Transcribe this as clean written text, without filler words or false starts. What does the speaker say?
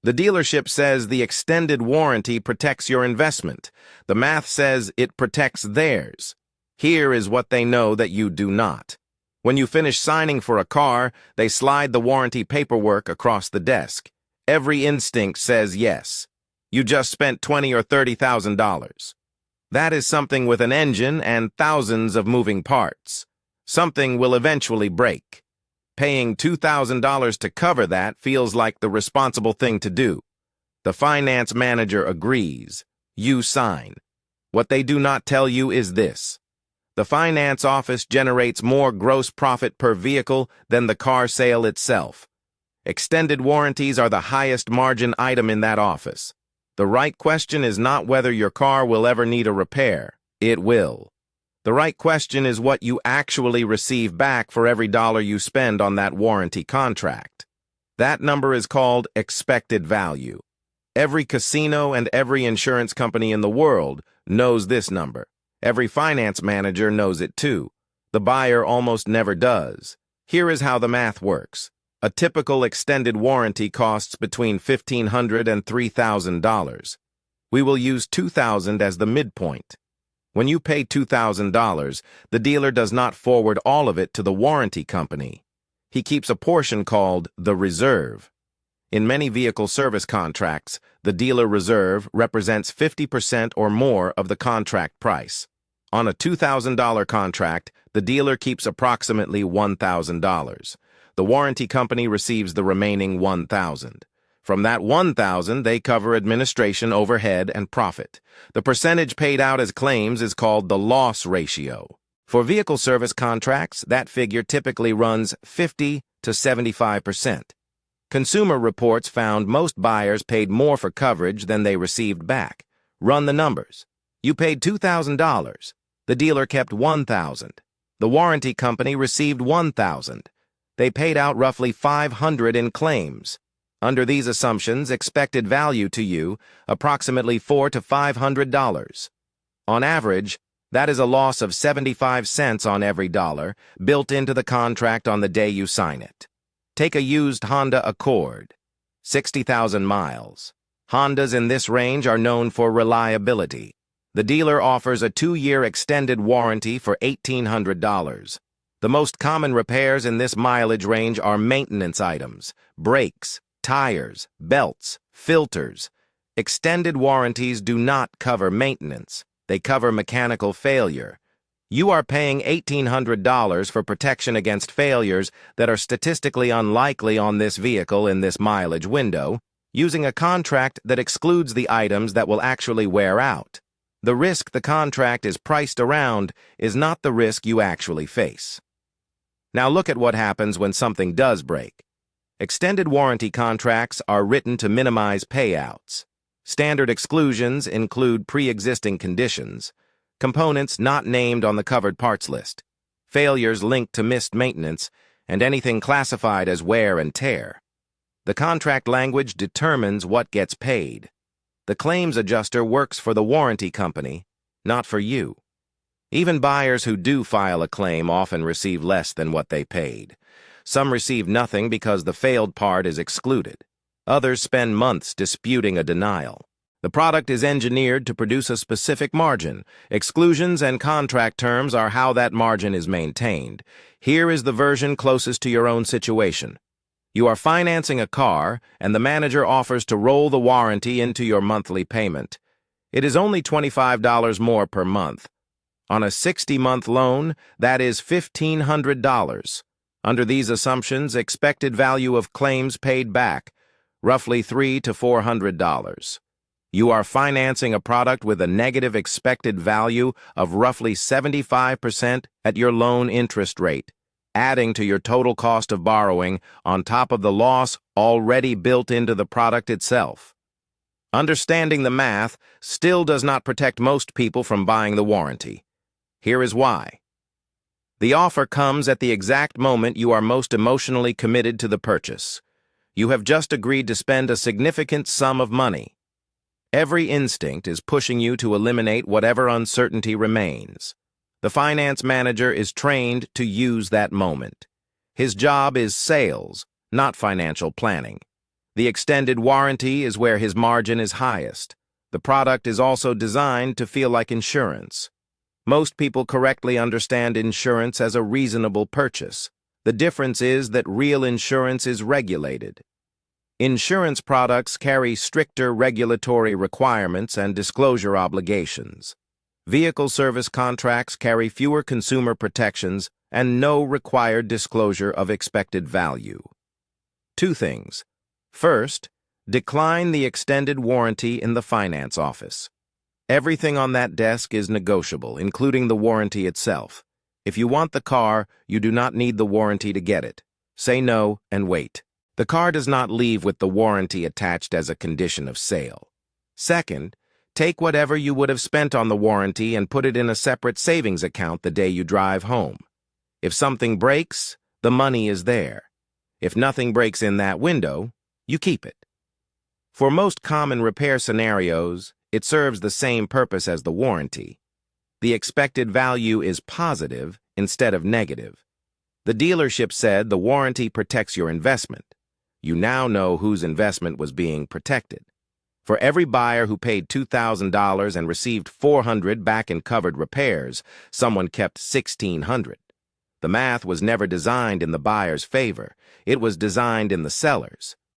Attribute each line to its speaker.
Speaker 1: The dealership says the extended warranty protects your investment. The math says it protects theirs. Here is what they know that you do not. When you finish signing for a car, they slide the warranty paperwork across the desk. Every instinct says yes. You just spent $20,000 or $30,000. That is something with an engine and thousands of moving parts. Something will eventually break. Paying $2,000 to cover that feels like the responsible thing to do. The finance manager agrees. You sign. What they do not tell you is this. The finance office generates more gross profit per vehicle than the car sale itself. Extended warranties are the highest margin item in that office. The right question is not whether your car will ever need a repair. It will. The right question is what you actually receive back for every dollar you spend on that warranty contract. That number is called expected value. Every casino and every insurance company in the world knows this number. Every finance manager knows it too. The buyer almost never does. Here is how the math works. A typical extended warranty costs between $1,500 and $3,000. We will use $2,000 as the midpoint. When you pay $2,000, the dealer does not forward all of it to the warranty company. He keeps a portion called the reserve. In many vehicle service contracts, the dealer reserve represents 50% or more of the contract price. On a $2,000 contract, the dealer keeps approximately $1,000. The warranty company receives the remaining $1,000. From that $1,000, they cover administration, overhead, and profit. The percentage paid out as claims is called the loss ratio. For vehicle service contracts, that figure typically runs 50 to 75%. Consumer Reports found most buyers paid more for coverage than they received back. Run the numbers. You paid $2,000. The dealer kept $1,000. The warranty company received $1,000. They paid out roughly $500 in claims. Under these assumptions, expected value to you, approximately $400 to $500. On average, that is a loss of 75 cents on every dollar built into the contract on the day you sign it. Take a used Honda Accord. 60,000 miles. Hondas in this range are known for reliability. The dealer offers a 2-year extended warranty for $1,800. The most common repairs in this mileage range are maintenance items, brakes, tires, belts, filters. Extended warranties do not cover maintenance. They cover mechanical failure. You are paying $1,800 for protection against failures that are statistically unlikely on this vehicle in this mileage window, using a contract that excludes the items that will actually wear out. The risk the contract is priced around is not the risk you actually face. Now look at what happens when something does break. Extended warranty contracts are written to minimize payouts. Standard exclusions include pre-existing conditions, components not named on the covered parts list, failures linked to missed maintenance, and anything classified as wear and tear. The contract language determines what gets paid. The claims adjuster works for the warranty company, not for you. Even buyers who do file a claim often receive less than what they paid. Some receive nothing because the failed part is excluded. Others spend months disputing a denial. The product is engineered to produce a specific margin. Exclusions and contract terms are how that margin is maintained. Here is the version closest to your own situation. You are financing a car, and the manager offers to roll the warranty into your monthly payment. It is only $25 more per month. On a 60-month loan, that is $1,500. Under these assumptions, expected value of claims paid back, roughly $300 to $400. You are financing a product with a negative expected value of roughly 75% at your loan interest rate, adding to your total cost of borrowing on top of the loss already built into the product itself. Understanding the math still does not protect most people from buying the warranty. Here is why. The offer comes at the exact moment you are most emotionally committed to the purchase. You have just agreed to spend a significant sum of money. Every instinct is pushing you to eliminate whatever uncertainty remains. The finance manager is trained to use that moment. His job is sales, not financial planning. The extended warranty is where his margin is highest. The product is also designed to feel like insurance. Most people correctly understand insurance as a reasonable purchase. The difference is that real insurance is regulated. Insurance products carry stricter regulatory requirements and disclosure obligations. Vehicle service contracts carry fewer consumer protections and no required disclosure of expected value. Two things. First, decline the extended warranty in the finance office. Everything on that desk is negotiable, including the warranty itself. If you want the car, you do not need the warranty to get it. Say no and wait. The car does not leave with the warranty attached as a condition of sale. Second, take whatever you would have spent on the warranty and put it in a separate savings account the day you drive home. If something breaks, the money is there. If nothing breaks in that window, you keep it. For most common repair scenarios, it serves the same purpose as the warranty. The expected value is positive instead of negative. The dealership said the warranty protects your investment. You now know whose investment was being protected. For every buyer who paid $2,000 and received $400 back in covered repairs, someone kept $1,600. The math was never designed in the buyer's favor. It was designed in the seller's.